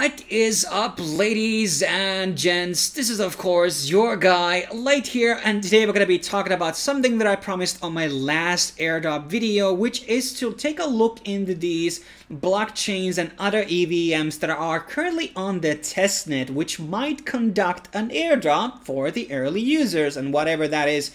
What is up, ladies and gents? This is of course your guy Lite here, and today we're going to be talking about something that I promised on my last airdrop video, which is to take a look into these blockchains and other EVMs that are currently on the testnet, which might conduct an airdrop for the early users, and whatever that is,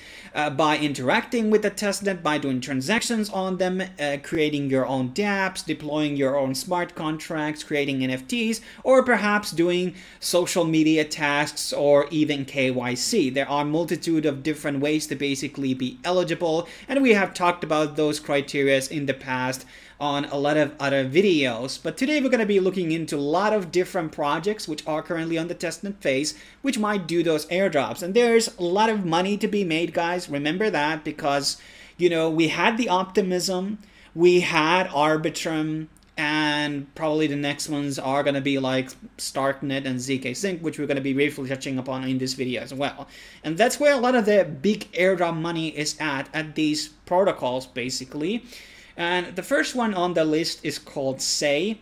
by interacting with the testnet, by doing transactions on them, creating your own dApps, deploying your own smart contracts, creating NFTs, or perhaps doing social media tasks or even KYC. There are a multitude of different ways to basically be eligible, and we have talked about those criteria in the past on a lot of other videos. But today we're going to be looking into a lot of different projects which are currently on the testnet phase, which might do those airdrops. And there's a lot of money to be made, guys. Remember that, because, you know, we had the Optimism, we had Arbitrum, and probably the next ones are going to be like Starknet and Zigsync, which we're going to be briefly touching upon in this video as well. And that's where a lot of the big airdrop money is at these protocols, basically. And the first one on the list is called Say,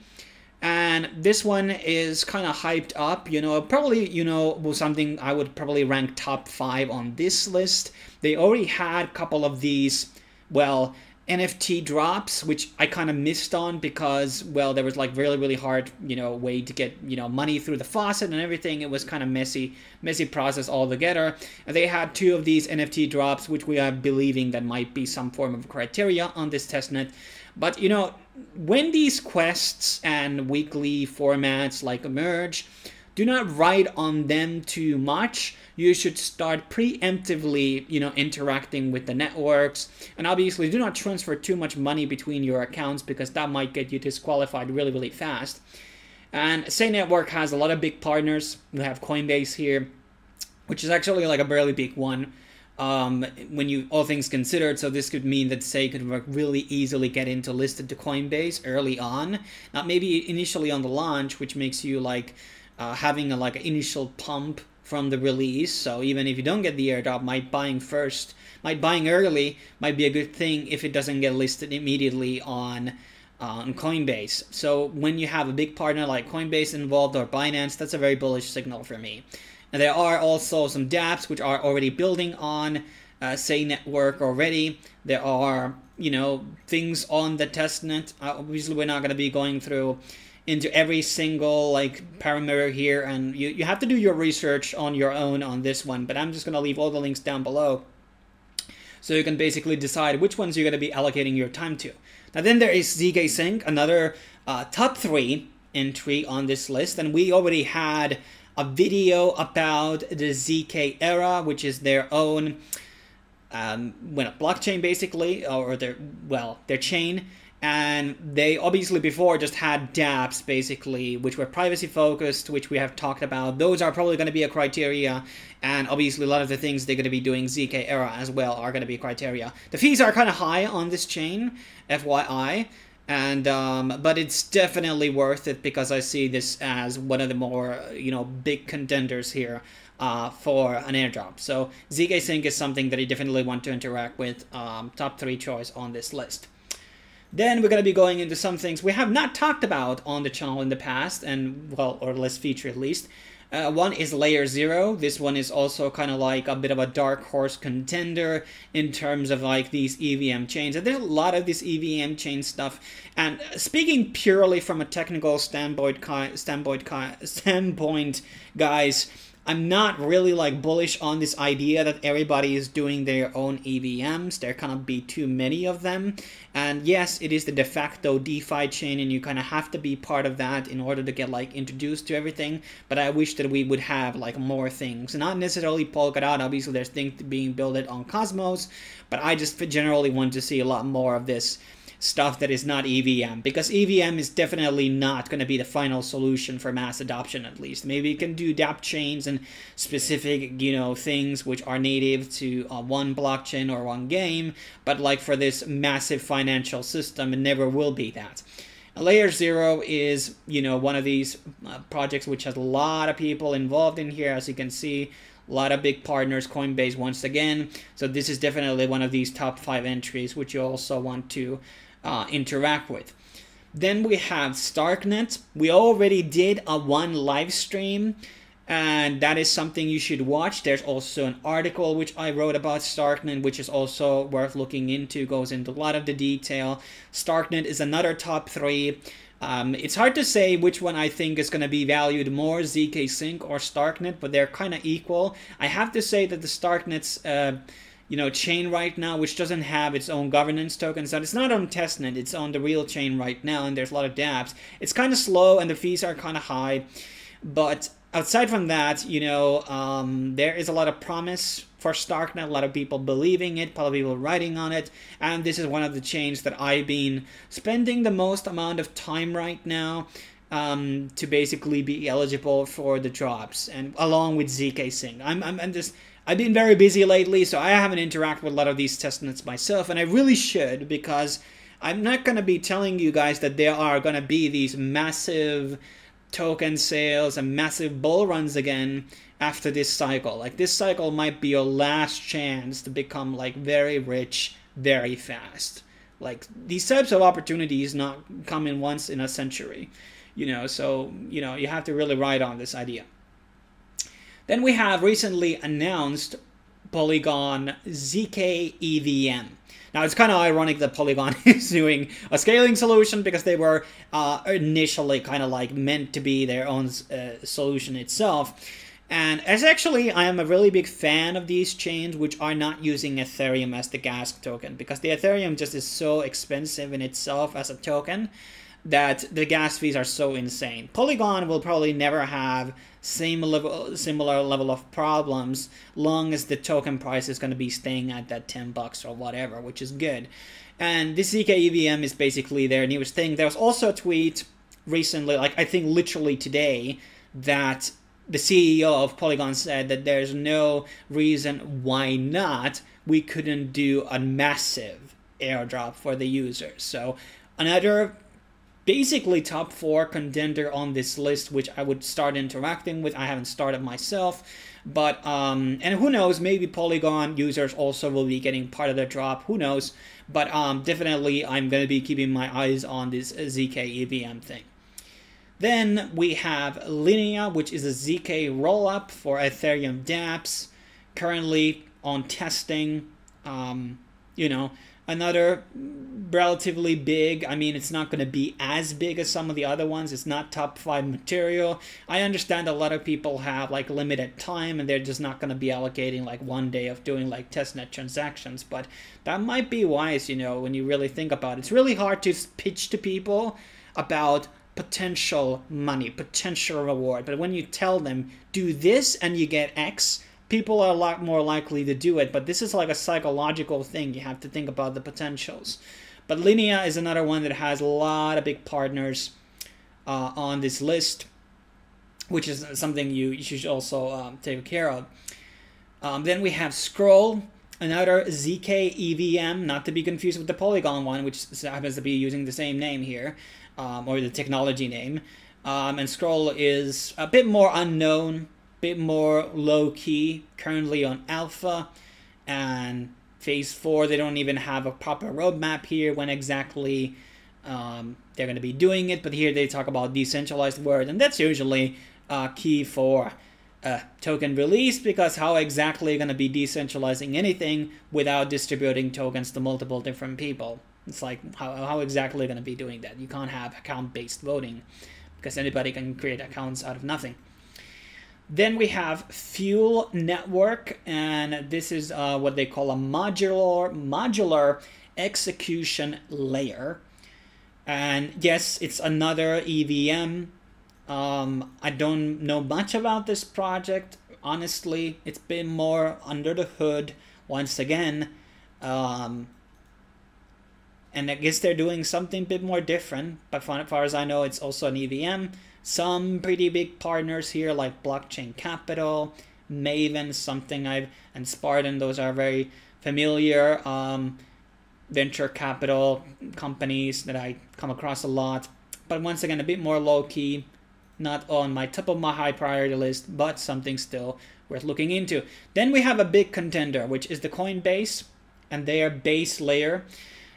and this one is kind of hyped up, you know, probably, you know, was something I would probably rank top 5 on this list. They already had a couple of these, well, NFT drops, which I kind of missed on because, well, there was like really hard, you know, way to get, you know, money through the faucet and everything. It was kind of messy process altogether. And they had 2 of these NFT drops, which we are believing that might be some form of criteria on this testnet. But, you know, when these quests and weekly formats like emerge, do not ride on them too much. You should start preemptively, you know, interacting with the networks. And obviously do not transfer too much money between your accounts, because that might get you disqualified really fast. And Say Network has a lot of big partners. We have Coinbase here, which is actually like a barely big one when you all things considered. So this could mean that Say could really easily get into listed to Coinbase early on, not maybe initially on the launch, which makes you like having a like an initial pump from the release. So even if you don't get the airdrop, buying early might be a good thing if it doesn't get listed immediately on Coinbase. So when you have a big partner like Coinbase involved or Binance, that's a very bullish signal for me. And there are also some dApps which are already building on Say Network already. There are, you know, things on the testnet. Obviously we're not going to be going through into every single like parameter here, and you have to do your research on your own on this one, but I'm just going to leave all the links down below so you can basically decide which ones you're going to be allocating your time to. Now then there is Zigsync, another top 3 entry on this list, and we already had a video about the ZK era, which is their own blockchain basically, or their chain. And they obviously before just had dApps basically, which were privacy focused, which we have talked about. Those are probably going to be a criteria. And obviously a lot of the things they're going to be doing ZK era as well are going to be criteria. The fees are kind of high on this chain, FYI. And but it's definitely worth it, because I see this as one of the more, you know, big contenders here for an airdrop. So Zigsync is something that you definitely want to interact with. Top 3 choice on this list. Then we're going to be going into some things we have not talked about on the channel in the past, and, well, or less feature at least. One is Layer 0. This one is also kind of like a bit of a dark horse contender in terms of like these EVM chains. And there's a lot of this EVM chain stuff. And speaking purely from a technical standpoint, guys, I'm not really like bullish on this idea that everybody is doing their own EVMs. There cannot be too many of them. And yes, it is the de facto DeFi chain, and you kind of have to be part of that in order to get like introduced to everything. But I wish that we would have like more things. Not necessarily Polkadot. Obviously, there's things being built on Cosmos. But I just generally want to see a lot more of this stuff that is not EVM, because EVM is definitely not going to be the final solution for mass adoption, at least. Maybe you can do dApp chains and specific, you know, things which are native to one blockchain or one game, but like for this massive financial system, it never will be that. Layer 0 is, you know, one of these projects which has a lot of people involved in here, as you can see. A lot of big partners, Coinbase once again. So this is definitely one of these top 5 entries which you also want to interact with. Then we have Starknet. We already did a one live stream, and that is something you should watch. There's also an article which I wrote about Starknet, which is also worth looking into, goes into a lot of the detail. Starknet is another top 3. It's hard to say which one I think is going to be valued more, Zigsync or Starknet, but they're kind of equal. I have to say that the Starknet's chain right now, which doesn't have its own governance token, so it's not on Testnet, it's on the real chain right now, and there's a lot of dApps. It's kind of slow and the fees are kind of high, but outside from that, there is a lot of promise for Starknet, a lot of people believing it, a lot of people writing on it, and this is one of the chains that I've been spending the most amount of time right now to basically be eligible for the drops, and along with Zigsync. I've been very busy lately, so I haven't interacted with a lot of these testnets myself, and I really should, because I'm not going to be telling you guys that there are going to be these massive token sales and massive bull runs again after this cycle. Like, this cycle might be your last chance to become like very rich very fast. Like, these types of opportunities not come in once in a century, so you have to really ride on this idea. Then we have recently announced Polygon ZK EVM. Now, it's kind of ironic that Polygon is doing a scaling solution, because they were initially kind of like meant to be their own solution itself. And I am a really big fan of these chains which are not using Ethereum as the gas token, because the Ethereum just is so expensive in itself as a token that the gas fees are so insane. Polygon will probably never have similar level of problems, long as the token price is going to be staying at that $10 or whatever, which is good. And this ZK EVM is basically their newest thing. There was also a tweet recently, like I think literally today, that the CEO of Polygon said that there's no reason why not we couldn't do a massive airdrop for the users. So another basically top 4 contender on this list, which I would start interacting with. I haven't started myself, but and who knows, maybe Polygon users also will be getting part of the drop, who knows, but definitely I'm going to be keeping my eyes on this ZK EVM thing. Then we have Linea, which is a ZK rollup for Ethereum dApps, currently on testing. Another relatively big, I mean, it's not going to be as big as some of the other ones. It's not top 5 material. I understand a lot of people have like limited time and they're just not going to be allocating like one day of doing like testnet transactions. But that might be wise, when you really think about it. It's really hard to pitch to people about potential money, potential reward. But when you tell them, do this and you get X, people are a lot more likely to do it. But this is like a psychological thing. You have to think about the potentials. But Linea is another one that has a lot of big partners on this list, which is something you should also take care of. Then we have Scroll, another ZK EVM, not to be confused with the Polygon one, which happens to be using the same name here, or the technology name. And Scroll is a bit more unknown, bit more low-key, currently on alpha, and phase 4, they don't even have a proper roadmap here when exactly they're going to be doing it, but here they talk about decentralized world, and that's usually key for token release, because how exactly you're going to be decentralizing anything without distributing tokens to multiple different people? It's like, how exactly are you going to be doing that? You can't have account-based voting, because anybody can create accounts out of nothing. Then we have Fuel Network, and this is what they call a modular execution layer. And yes, it's another EVM. I don't know much about this project, honestly. It's been more under the hood once again. And I guess they're doing something a bit more different, but as far as I know, it's also an EVM. Some pretty big partners here like Blockchain Capital, Maven, and Spartan, those are very familiar venture capital companies that I come across a lot. But once again, a bit more low-key, not on my top of my high priority list, but something still worth looking into. Then we have a big contender, which is the Coinbase and their base layer.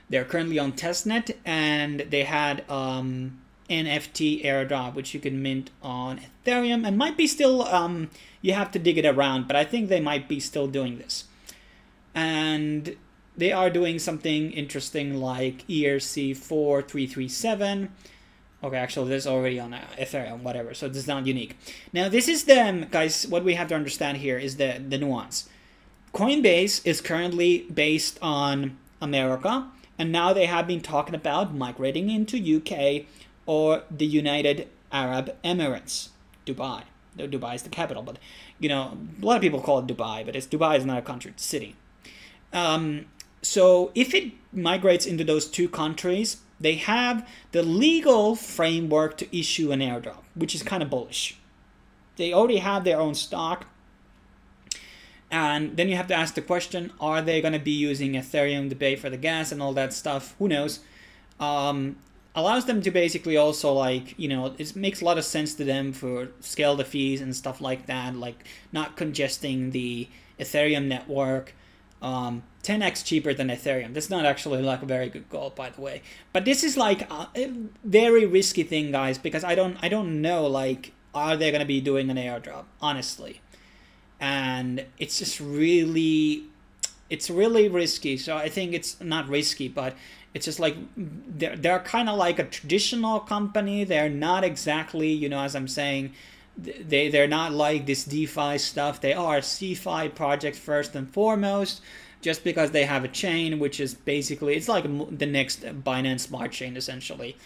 They're currently on Testnet, and they had NFT airdrop, which you can mint on Ethereum, and might be still, you have to dig it around, but I think they might be still doing this. And they are doing something interesting like ERC4337. Okay, actually, this is already on Ethereum, whatever, so this is not unique. Now, this is the, guys, what we have to understand here is the nuance. Coinbase is currently based on America, and now they have been talking about migrating into UK or the United Arab Emirates, Dubai. Dubai is the capital, but, you know, a lot of people call it Dubai, but Dubai is not a country, it's a city. So if it migrates into those two countries, they have the legal framework to issue an airdrop, which is kind of bullish. They already have their own stock. And then you have to ask the question, are they going to be using Ethereum to pay for the gas and all that stuff? Who knows? Allows them to basically also, like, you know, it makes a lot of sense to them for scale the fees and stuff like that, like not congesting the Ethereum network. 10x cheaper than Ethereum. That's not actually like a very good goal, by the way. But this is like a very risky thing, guys, because I don't know, like, are they going to be doing an airdrop, honestly? And it's just really, it's really risky. So I think it's not risky, but it's just like they're kind of like a traditional company. They're not exactly, you know, as I'm saying, they're not like this DeFi stuff. They are a CeFi project first and foremost, just because they have a chain, which is basically, it's like the next Binance Smart Chain, essentially.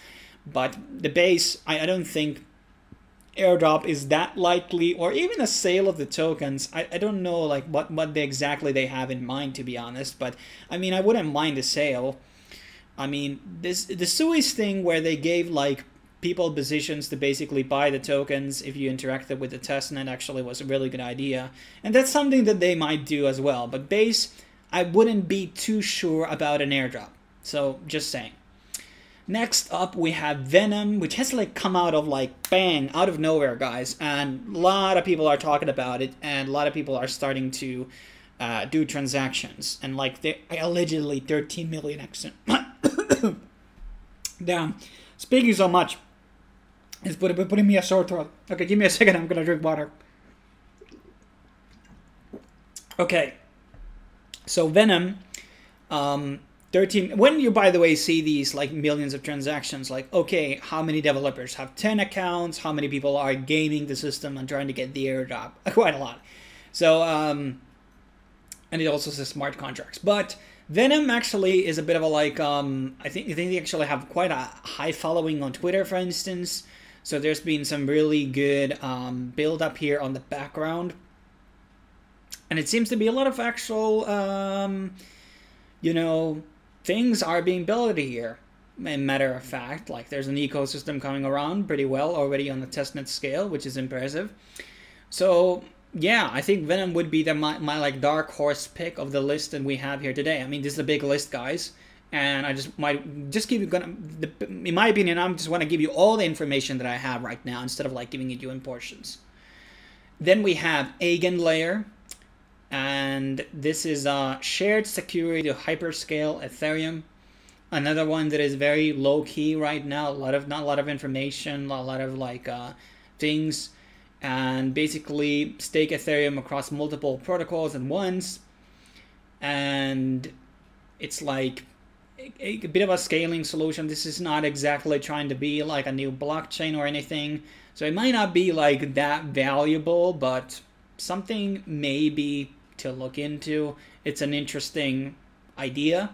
But the base, I don't think airdrop is that likely, or even a sale of the tokens. I don't know like what exactly they have in mind, to be honest. But I mean, I wouldn't mind a sale. I mean, the Suez thing where they gave like people positions to basically buy the tokens if you interacted with the testnet actually was a really good idea. And that's something that they might do as well. But base, I wouldn't be too sure about an airdrop. So just saying. Next up, we have Venom, which has like come out of like bang, out of nowhere, guys. And a lot of people are talking about it, and a lot of people are starting to do transactions. And like they allegedly 13 million exit. Damn, speaking so much. It's putting me a sore throat. Okay, give me a second. I'm gonna drink water. Okay, so Venom, 13. When you, by the way, see these like millions of transactions, like, okay, how many developers have 10 accounts? How many people are gaming the system and trying to get the airdrop? Quite a lot. So, and it also says smart contracts. But Venom actually is a bit of a like, I think they actually have quite a high following on Twitter, for instance. So there's been some really good build up here on the background. And it seems to be a lot of actual, you know, things are being built here. Matter of fact, like there's an ecosystem coming around pretty well already on the testnet scale, which is impressive. So yeah, I think Venom would be my like dark horse pick of the list that we have here today. I mean, this is a big list, guys. And I just might just give you, in my opinion, I just want to give you all the information that I have right now instead of like giving it you in portions. Then we have Eigenlayer, and this is a shared security to hyperscale Ethereum. Another one that is very low key right now. Not a lot of information, a lot of like things, and basically stake Ethereum across multiple protocols at once. And it's like a bit of a scaling solution. This is not exactly trying to be like a new blockchain or anything, so it might not be like that valuable, but something maybe to look into. It's an interesting idea,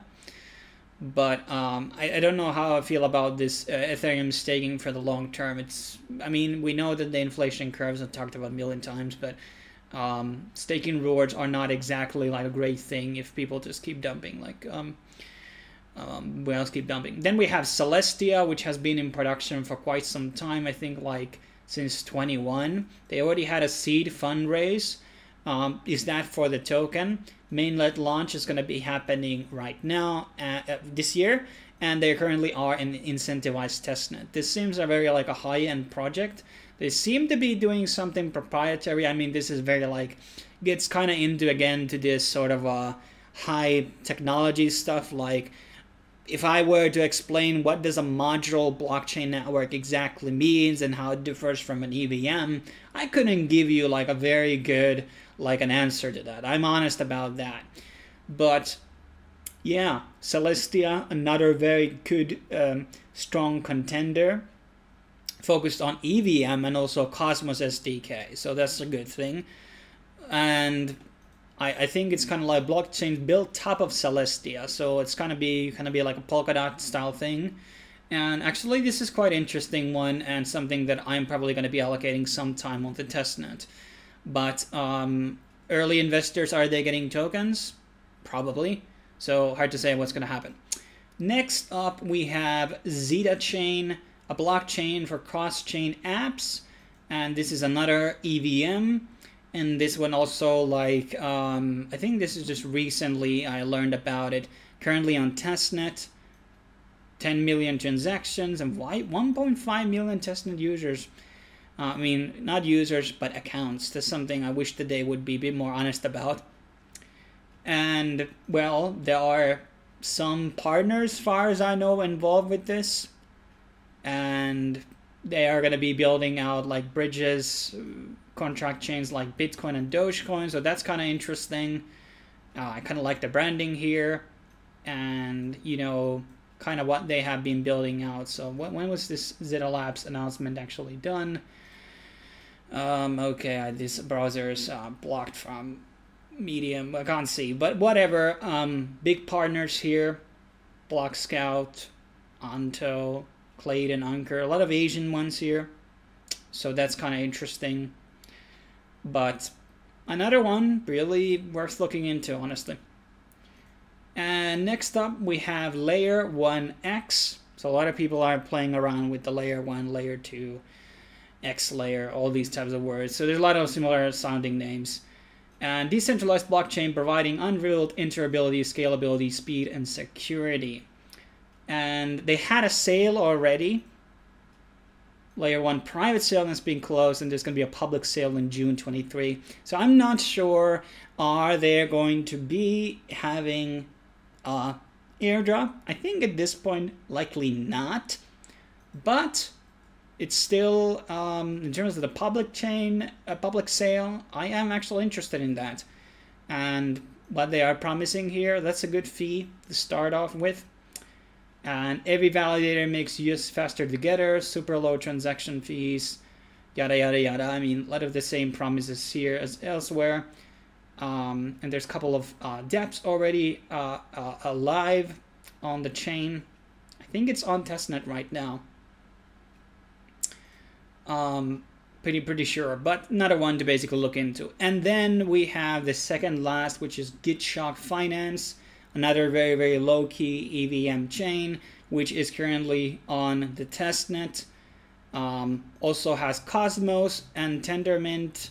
but I don't know how I feel about this Ethereum staking for the long term. I mean, we know that the inflation curves I've talked about a million times, but staking rewards are not exactly like a great thing if people just keep dumping like keep dumping. Then we have Celestia, which has been in production for quite some time. I think like since 21. They already had a seed fundraise. Is that for the token? Mainnet launch is going to be happening right now this year, and they currently are in incentivized testnet. This seems a very like a high-end project. They seem to be doing something proprietary. I mean, this is very like, gets kind of into again to this sort of high technology stuff, like if I were to explain what does a modular blockchain network exactly means and how it differs from an EVM, I couldn't give you like a very good an answer to that. I'm honest about that. But yeah, Celestia, another very good strong contender, focused on EVM and also Cosmos SDK, so that's a good thing. And I think it's kind of like blockchain built top of Celestia, so it's gonna be like a Polkadot style thing. And actually, this is quite interesting one and something that I'm probably going to be allocating some time on the testnet. But early investors, are they getting tokens? Probably. So hard to say what's going to happen. Next up, we have Zeta Chain, a blockchain for cross-chain apps, and this is another EVM. And this one also, like, I think this is just recently I learned about it. Currently on testnet, 10 million transactions and 1.5 million testnet users. I mean, not users, but accounts. That's something I wish that they would be a bit more honest about. And, well, there are some partners, as far as I know, involved with this. And they are going to be building out, like, bridges, contract chains like Bitcoin and Dogecoin, so that's kind of interesting. I kind of like the branding here, and you know, kind of what they have been building out. So when was this Zeta Labs announcement actually done? Okay, this browser is blocked from Medium. I can't see, but whatever. Big partners here: Block Scout, Anto, Clayton, Anchor. A lot of Asian ones here, so that's kind of interesting. But another one really worth looking into, honestly. And next up, we have Layer 1X. So a lot of people are playing around with the Layer 1, Layer 2, X layer, all these types of words. So there's a lot of similar sounding names. And decentralized blockchain providing unrivaled interoperability, scalability, speed, and security. And they had a sale already. Layer 1 private sale has been closed, and there's going to be a public sale in June 23. So I'm not sure, are they going to be having airdrop? I think at this point, likely not. But it's still, in terms of the public chain, public sale, I am actually interested in that. And what they are promising here, that's a good fee to start off with. And every validator makes use faster together, super low transaction fees, yada, yada, yada. I mean, a lot of the same promises here as elsewhere. And there's a couple of dApps already live on the chain. I think it's on testnet right now. Pretty sure, but another one to basically look into. And then we have the second last, which is GetShock Finance. Another very, very low-key EVM chain, which is currently on the testnet. Also has Cosmos and Tendermint.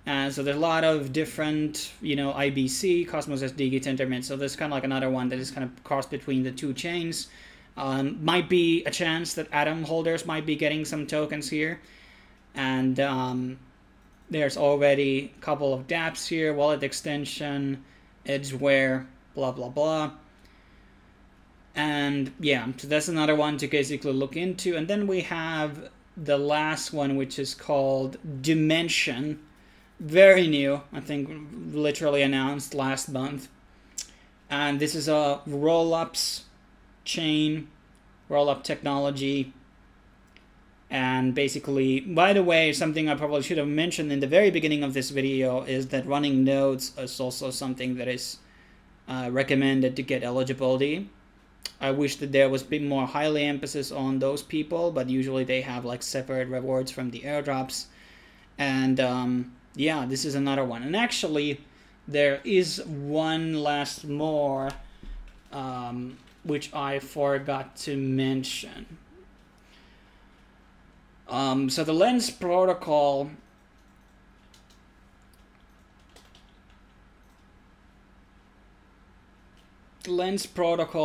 So there's a lot of different, you know, IBC, Cosmos SDK, Tendermint. So there's kind of like another one that is kind of cross between the two chains. Might be a chance that Atom holders might be getting some tokens here. And there's already a couple of dApps here, wallet extension, Edgeware, blah blah blah. And yeah, so that's another one to basically look into. And then we have the last one, which is called Dimension. Very new, I think literally announced last month. And this is a roll-ups chain, roll-up technology. And basically, by the way, something I probably should have mentioned in the very beginning of this video is that running nodes is also something that is recommended to get eligibility. I wish that there was a bit more highly emphasis on those people, but usually they have like separate rewards from the airdrops. And yeah, this is another one. And actually, there is one last more, which I forgot to mention. So the Lens protocol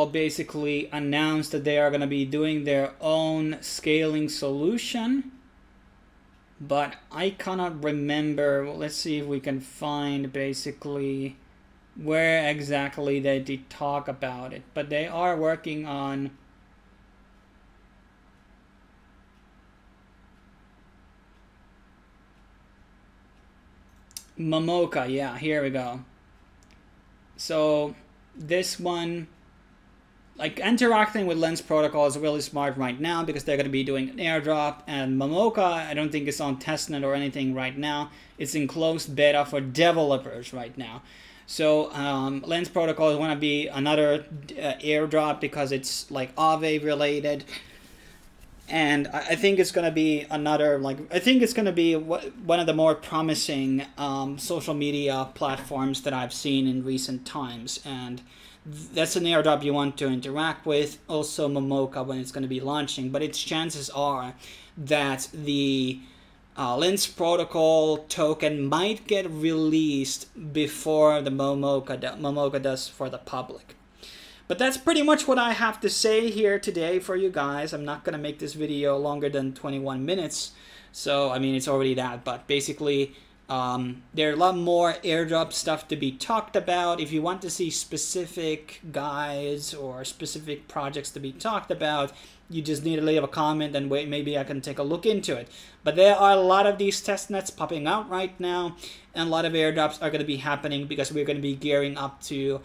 basically announced that they are going to be doing their own scaling solution, but I cannot remember. Let's see if we can find basically where exactly they did talk about it, but they are working on Momoka. Yeah, here we go. So this one, like, interacting with Lens Protocol is really smart right now because they're going to be doing an airdrop, and Momoka, I don't think it's on testnet or anything right now. It's in closed beta for developers right now. So Lens Protocol is going to be another airdrop because it's like Aave related. And I think it's going to be another, like, I think it's going to be one of the more promising social media platforms that I've seen in recent times. And that's an airdrop you want to interact with. Also Momoka when it's going to be launching. But its chances are that the Lens Protocol token might get released before the Momoka does for the public. But that's pretty much what I have to say here today for you guys. I'm not going to make this video longer than 21 minutes. So, I mean, it's already that. But basically, there are a lot more airdrop stuff to be talked about. If you want to see specific guides or specific projects to be talked about, you just need to leave a comment and wait, maybe I can take a look into it. But there are a lot of these testnets popping out right now, and a lot of airdrops are going to be happening because we're going to be gearing up to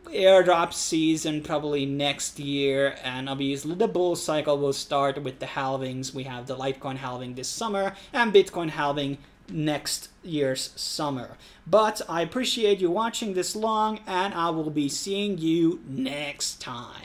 airdrop season probably next year, and obviously the bull cycle will start with the halvings. We have the Litecoin halving this summer and Bitcoin halving next year's summer. But I appreciate you watching this long, and I will be seeing you next time.